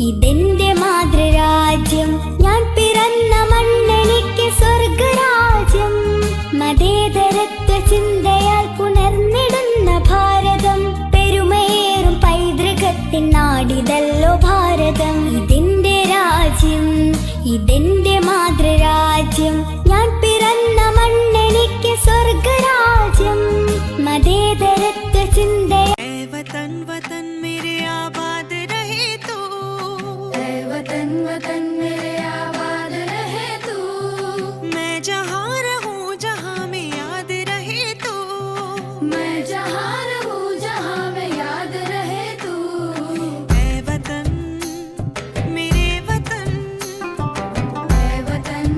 ഇതെന്റെ മാതൃരാജ്യം, ഞാൻ പിറന്ന മണ്ണെനിക്ക് സ്വർഗരാജ്യം. മതേതരത്വ ചിന്തയാൽ പുണർന്നിടുന്ന ഭാരതം, പെരുമയേറും പൈതൃകത്തിൻ നാടിതല്ലോ ഭാരതം. ഇതെന്റെ രാജ്യം, ഇതെന്റെ മാതൃരാജ്യം, ഞാൻ പിറന്ന മണ്ണെനിക്ക് സ്വർഗരാജ്യം. മതേതരത്വ ചിന്തയാൽ वतन वतन मेरे आबाद रहे तू, वतन वतन मेरे आबाद रहे तू। मैं जहाँ रहूँ जहाँ में याद रहे तू, मैं जहाँ रहूँ जहाँ में याद रहे तू। ऐ वतन मेरे वतन, ऐ वतन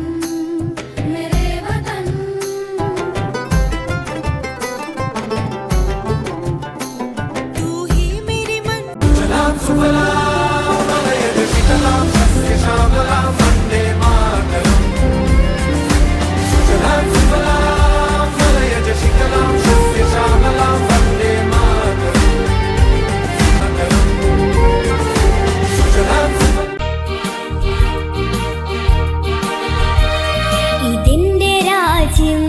मेरे वतन। तू ही मेरी मन ഇതെന്റെ രാജ്യം,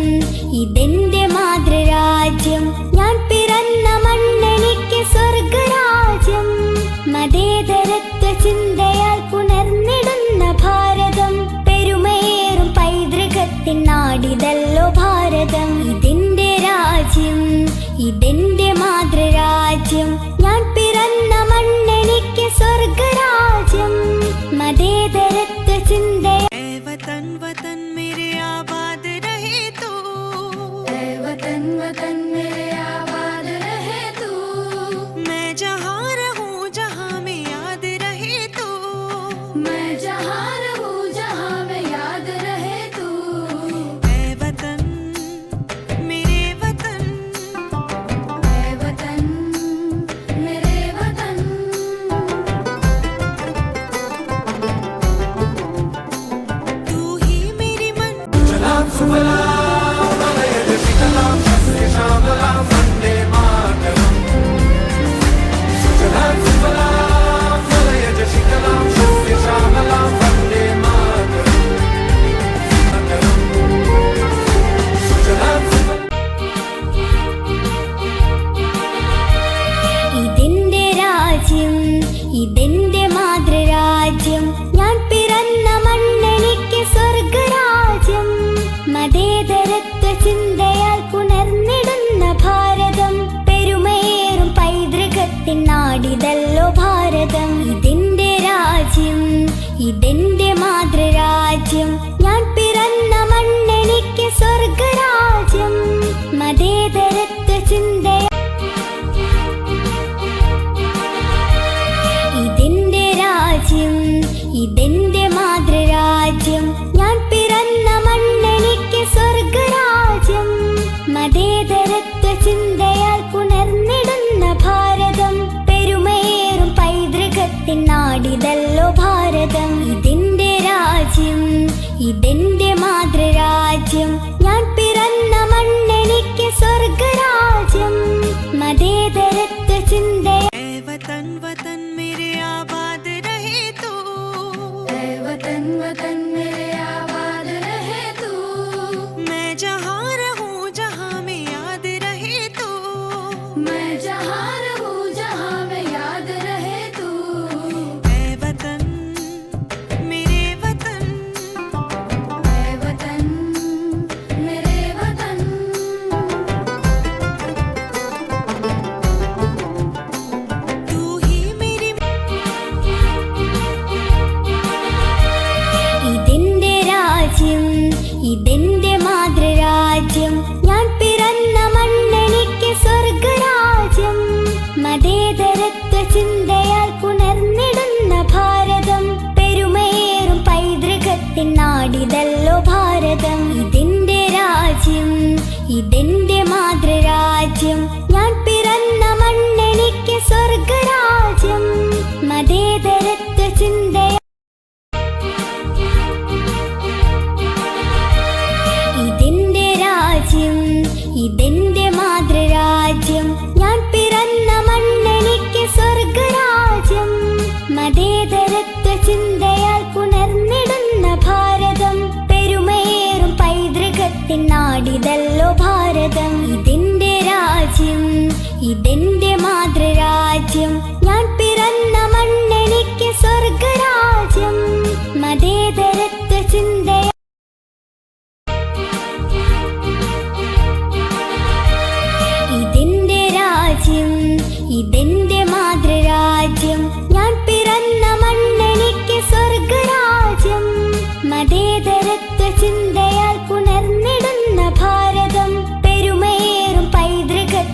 ഇതെന്റെ മാതൃരാജ്യം, ഞാൻ പിറന്ന മണ്ണെനിക്ക് സ്വർഗരാജ്യം. മതേതരത്വ ചിന്തയാൽ പുണർന്നിടുന്ന ഭാരതം, പെരുമയേറും പൈതൃകത്തിൻ നാടിതല്ലോ ഭാരതം. ഇതെന്റെ രാജ്യം, ഇതെന്റെ മാതൃരാജ്യം, ഞാൻ പിറന്ന മണ്ണെനിക്ക് സ്വർഗരാജ്യം. മതേതരത്വ ചിന്തയാൽ ऐ वतन वतन मेरे आबाद रहे तू, ऐ वतन वतन मेरे आबाद रहे तू। मैं जहाँ रहूँ जहाँ में याद रहे तू, मैं जहाँ रहूँ जहाँ में याद रहे तू। ऐ वतन मेरे वतन, ऐ वतन मेरे वतन। तू ही मेरी मन ഇതെന്റെ രാജ്യം, ഇതെന്റെ മാതൃരാജ്യം, ഞാൻ പിറന്ന മണ്ണെനിക്ക് സ്വർഗരാജ്യം. മതേതരത്വ ചിന്തയാൽ പുണർന്നിടുന്ന ഭാരതം, പെരുമയേറും പൈതൃകത്തിൻ നാടിതല്ലോ ഭാരതം. ഇതെന്റെ രാജ്യം, ഇതെന്റെ മാതൃരാജ്യം, ഞാൻ പിറന്ന മണ്ണെനിക്ക് സ്വർഗരാജ്യം. മതേതരത്വ ചിന്തയാൽ ഇതെന്റെ രാജ്യം, ഇതെന്റെ മാതൃരാജ്യം, ഞാൻ പിറന്ന മണ്ണെനിക്ക് സ്വർഗരാജ്യം. മതേതരത്വ ചിന്തയാൽ പുണർന്നിടുന്ന ഭാരതം, പെരുമയേറും പൈതൃകത്തിൻ നാടിതല്ലോ ഭാരതം. ഇതെന്റെ രാജ്യം, ഇതെന്റെ മാതൃരാജ്യം, ഞാൻ പിറന്ന മണ്ണെനിക്ക് സ്വർഗരാജ്യം. മതേതരത്വ ചിന്തയാൽ ऐ वतन वतन मेरे आबाद रहे तू, ऐ वतन वतन मेरे आबाद रहे तू। मैं जहाँ रहूँ जहाँ में याद रहे तू, मैं जहाँ रहूँ जहाँ में याद रहे तू। ऐ वतन मेरे वतन, ऐ वतन मेरे वतन। तू ही मेरी ഇതെന്റെ രാജ്യം, ഇതെന്റെ മാതൃരാജ്യം, ഞാൻ പിറന്ന മണ്ണെനിക്ക് സ്വർഗരാജ്യം. മതേതരത്വ ചിന്തയാൽ പുണർന്നിടുന്ന ഭാരതം, പെരുമയേറും പൈതൃകത്തിൻ നാടിതല്ലോ ഭാരതം. ഇതെന്റെ രാജ്യം, ഇതെന്റെ മാതൃരാജ്യം, ഞാൻ പിറന്ന മണ്ണെനിക്ക് സ്വർഗരാജ്യം. മതേതരത്വ ചിന്തയാൽ ഇതെന്റെ രാജ്യം, ഇതെന്റെ മാതൃരാജ്യം, ഞാൻ പിറന്ന മണ്ണെനിക്ക് സ്വർഗരാജ്യം. മതേതരത്വ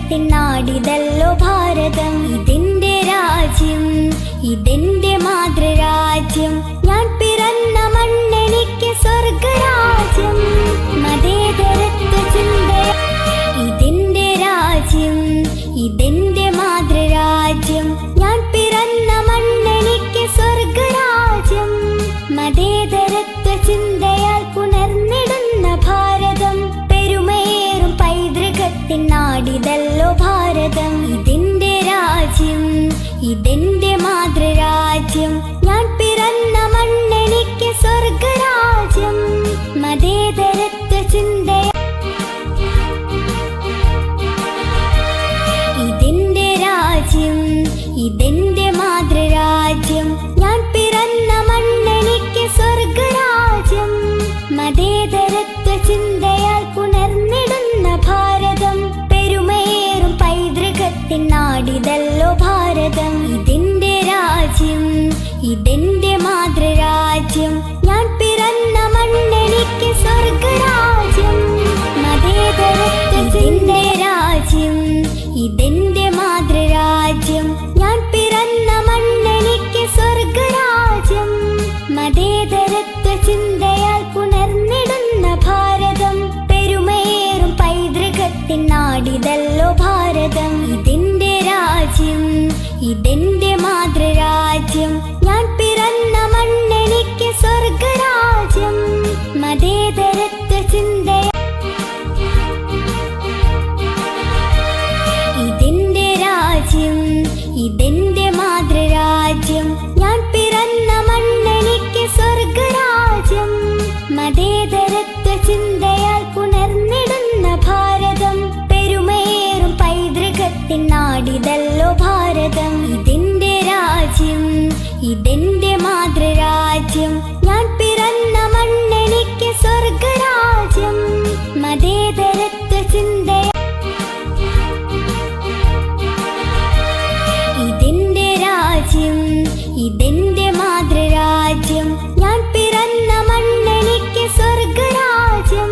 പൈതൃകത്തിൻ നാടിതല്ലോ ഭാരതം. ഇതെന്റെ രാജ്യം, ഇതെന്റെ മാതൃരാജ്യം. ഞാൻ പിറന്ന മണ്ണെനിക്ക് സ്വർഗരാജ്യം. മതേതരത്വ ചിന്ത. ഇതെന്റെ രാജ്യം, ഇതെന്റെ മാതൃരാജ്യം. ഞാൻ പിറന്ന മണ്ണെനിക്ക് സ്വർഗരാജ്യം. മതേതരത്വ ചിന്തയാൽ പുണർന്നിടുന്ന ഭാരതം. പെരുമയേറും പൈതൃകത്തിൻ നാടിതല്ലോ ഭാരതം. ഇതെന്റെ രാജ്യം, ഇതെന്റെ മാതൃരാജ്യം. ഞാൻ പിറന്ന മണ്ണെനിക്ക് സ്വർഗരാജ്യം. മതേതരത്വ ചിന്ത. ഇതെന്റെ രാജ്യം, ഇതെന്റെ മാതൃരാജ്യം. ഞാൻ പിറന്ന മണ്ണെനിക്ക് സ്വർഗരാജ്യം. മതേതരത്വ ചിന്തയാൽ പുണർന്നിടുന്ന ഭാരതം. പെരുമയേറും പൈതൃകത്തിൻ നാടിതല്ലോ ഭാരതം. ഇതെന്റെ രാജ്യം, ഇതെന്റെ മാതൃരാജ്യം. ഞാൻ പിറന്ന മണ്ണെനിക്ക് സ്വർഗരാജ്യം. മതേതരത്വ ചിന്ത. രാജ്യം, ഇതെന്റെ മാതൃരാജ്യം. ഞാൻ പിറന്ന മണ്ണെനിക്ക് സ്വർഗരാജ്യം. മതേതരത്വ ചിന്തയാൽ പുണർന്നിടുന്ന ഭാരതം. പെരുമയേറും പൈതൃകത്തിൻ നാടിതല്ലോ ഭാരതം. ഇതെന്റെ രാജ്യം, ഇതെന്റെ മാതൃരാജ്യം. ഞാൻ പിറന്ന മണ്ണെനിക്ക് സ്വർഗരാജ്യം. മതേതരത്വ ചിന്ത. ഇതെന്റെ രാജ്യം, ഇതെന്റെ മാതൃരാജ്യം. ഞാൻ പിറന്ന മണ്ണെനിക്ക് സ്വർഗരാജ്യം. മതേതരത്വ ചിന്തയാൽ പുണർന്നിടുന്ന ഭാരതം. പെരുമയേറും പൈതൃകത്തിൻ നാടിതല്ലോ ഭാരതം. ഇതെന്റെ രാജ്യം, ഇതെന്റെ മാതൃരാജ്യം. ഞാൻ പിറന്ന മണ്ണെനിക്ക് സ്വർഗരാജ്യം. മതേതരത്വ ചിന്ത. ഇതെന്റെ രാജ്യം, ഇതെന്റെ മാതൃരാജ്യം. ഞാൻ പിറന്ന മണ്ണെനിക്ക് സ്വർഗരാജ്യം.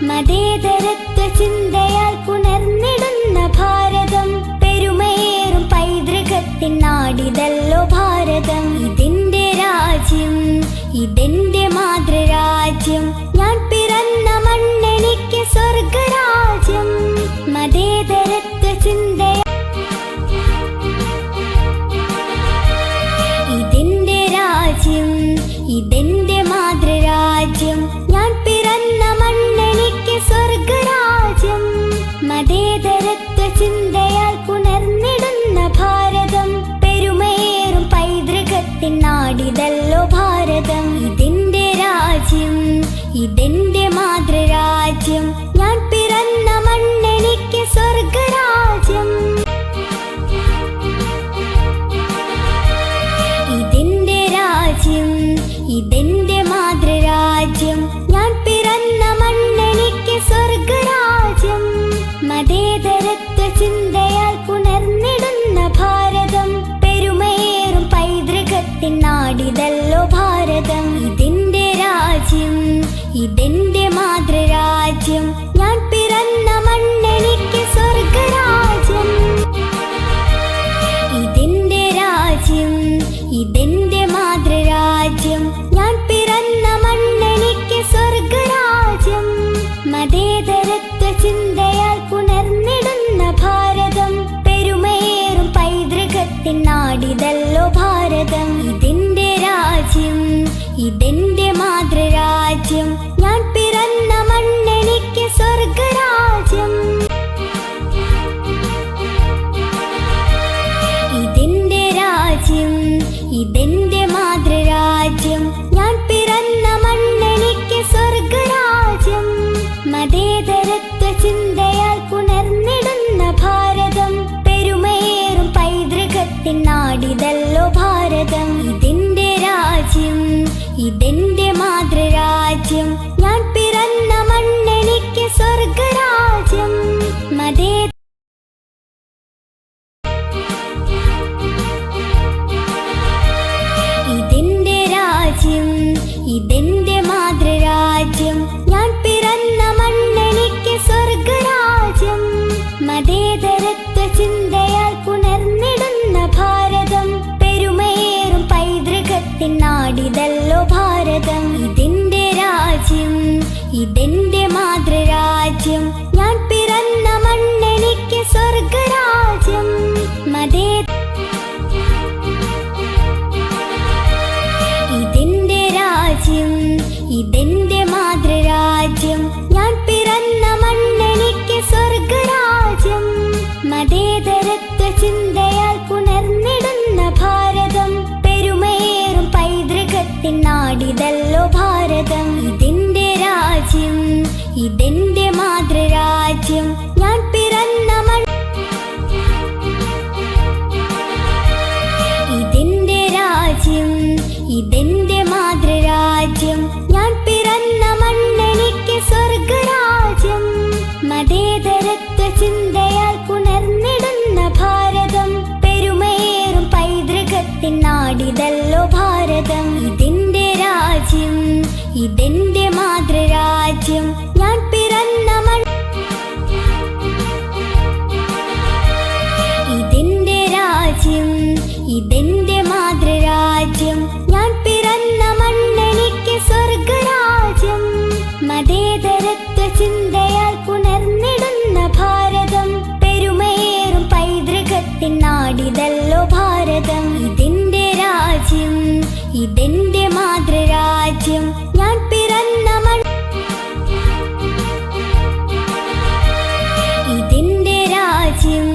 മതേതരത്വ ചിന്തയാൽ പുണർന്നിടുന്ന ഭാരതം. പെരുമയേറും പൈതൃകത്തിൻ നാടിതല്ലോ ഭാരതം. ഇതെന്റെ രാജ്യം, ഇതെന്റെ മാതൃരാജ്യം. ഞാൻ പിറന്ന മണ്ണെനിക്ക് സ്വർഗരാജ്യം. മതേതരത്വ ചിന്ത. ഇതെന്റെ രാജ്യം, ഇതെന്റെ മാതൃരാജ്യം. ഞാൻ പിറന്ന മണ്ണെനിക്ക് സ്വർഗരാജ്യം. മതേതരത്വ ചിന്തയാൽ പുണർന്നിടുന്ന ഭാരതം. പെരുമയേറും പൈതൃകത്തിൻ നാടിതല്ലോ ഭാരതം. ഇതെന്റെ രാജ്യം, ഇതെന്റെ മാതൃരാജ്യം. ഞാൻ പിറന്ന മണ്ണെനിക്ക് സ്വർഗരാജ്യം. ഇതെന്റെ രാജ്യം, ഇതെന്റെ മാതൃരാജ്യം. ഞാൻ പിറന്ന മണ്ണെനിക്ക് സ്വർഗരാജ്യം. മതേതരത്വ ചിന്തയാൽ പുണർന്നിടുന്ന ഭാരതം. പെരുമയേറും പൈതൃകത്തിൻ നാടിതല്ലോ ഭാരതം. ഇതെന്റെ രാജ്യം, ഇതെന്റെ മാതൃരാജ്യം. ഞാൻ പിറന്ന മണ്ണെനിക്ക് സ്വർഗരാജ്യം. ഇതെന്റെ രാജ്യം, ഇതെന്റെ മാതൃരാജ്യം. ഞാൻ പിറന്ന മണ്ണെനിക്ക് സ്വർഗരാജ്യം. മതേതരത്വ ചിന്തയാൽ പുണർന്നിടുന്ന ഭാരതം. പെരുമയേറും പൈതൃകത്തിൻ നാടിതല്ലോ ഭാരതം. ഇതെന്റെ രാജ്യം, ഇതെന്റെ മാതൃരാജ്യം. ഞാൻ പിറന്ന മണ്ണെനിക്ക് സ്വർഗരാജ്യം. ഇതെന്റെ രാജ്യം, ഇതെന്റെ മാതൃരാജ്യം. ഞാൻ പിറന്ന മണ്ണെനിക്ക് സ്വർഗരാജ്യം. മതേതരത്വ ചിന്തയാൽ പുണർന്നിടുന്ന ഭാരതം. പെരുമയേറും പൈതൃകത്തിൻ നാടിതല്ലോ ഭാരതം. ഇതെന്റെ രാജ്യം, ഇതെന്റെ മാതൃരാജ്യം. ഞാൻ പിറന്ന മണ്ണെനിക്ക് സ്വർഗരാജ്യം. മതേ. ഇതെന്റെ രാജ്യം, ഇതെന്റെ മാതൃരാജ്യം. ഞാൻ പിറന്ന മണ്ണെനിക്ക് സ്വർഗരാജ്യം. മതേതരത്വ ചിന്തയാൽ പുണർന്നിടുന്ന ഭാരതം പെരുമയേറും പൈതൃകത്തിൻ നാടിതല്ലോ ഭാരതം. ഇതെന്റെ രാജ്യം, ഇതെന്റെ മാതൃരാജ്യം, ഞാൻ പിറന്ന മണ്ണെനിക്ക് സ്വർഗരാജ്യം. ഇതെന്റെ രാജ്യം, ഇതെന്റെ മാതൃരാജ്യം, ഞാൻ പിറന്ന മണ്ണെനിക്ക് സ്വർഗരാജ്യം. മതേതരത്വ ചിന്തയാൽ പുണർന്നിടുന്ന ഭാരതം പെരുമയേറും പൈതൃകത്തിൻ നാടിതല്ലോ ഭാരതം. ഇതെന്റെ രാജ്യം, ഇതെന്റെ മാതൃരാജ്യം, ഞാൻ പിറന്ന ഇതെന്റെ രാജ്യം, ഇതെന്റെ മാതൃരാജ്യം, ഞാൻ പിറന്ന മണ്ണെനിക്ക് സ്വർഗരാജ്യം. മതേതരത്വ ചിന്തയാൽ പുണർന്നിടുന്ന ഭാരതം പെരുമയേറും പൈതൃകത്തിൻ നാടിതല്ലോ ഭാരതം. ഇതെന്റെ രാജ്യം, ഇതെന്റെ മാതൃരാജ്യം, ഞാൻ പിറന്ന ഇതെന്റെ രാജ്യം, ഇതെന്റെ മാതൃരാജ്യം, ഞാൻ പിറന്ന മണ്ണെനിക്ക് സ്വർഗരാജ്യം. മതേതരത്വ ചിന്തയാൽ പുണർന്നിടുന്ന ഭാരതം പെരുമയേറും പൈതൃകത്തിൻ നാടിതല്ലോ ഭാരതം. ഇതെന്റെ രാജ്യം, ഇതെന്റെ മാതൃരാജ്യം, ഞാൻ പിറന്ന ഇതെന്റെ രാജ്യം,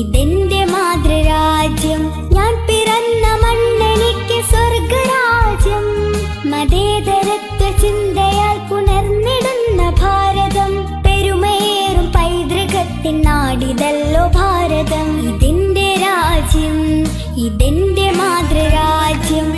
ഇതെന്റെ മാതൃരാജ്യം, ഞാൻ പിറന്ന മണ്ണെനിക്ക് സ്വർഗരാജ്യം. മതേതരത്വ ചിന്തയാൽ പുണർന്നിടുന്ന ഭാരതം പെരുമയേറും പൈതൃകത്തിൻ നാടിതല്ലോ ഭാരതം. ഇതെന്റെ രാജ്യം, ഇതെന്റെ മാതൃരാജ്യം.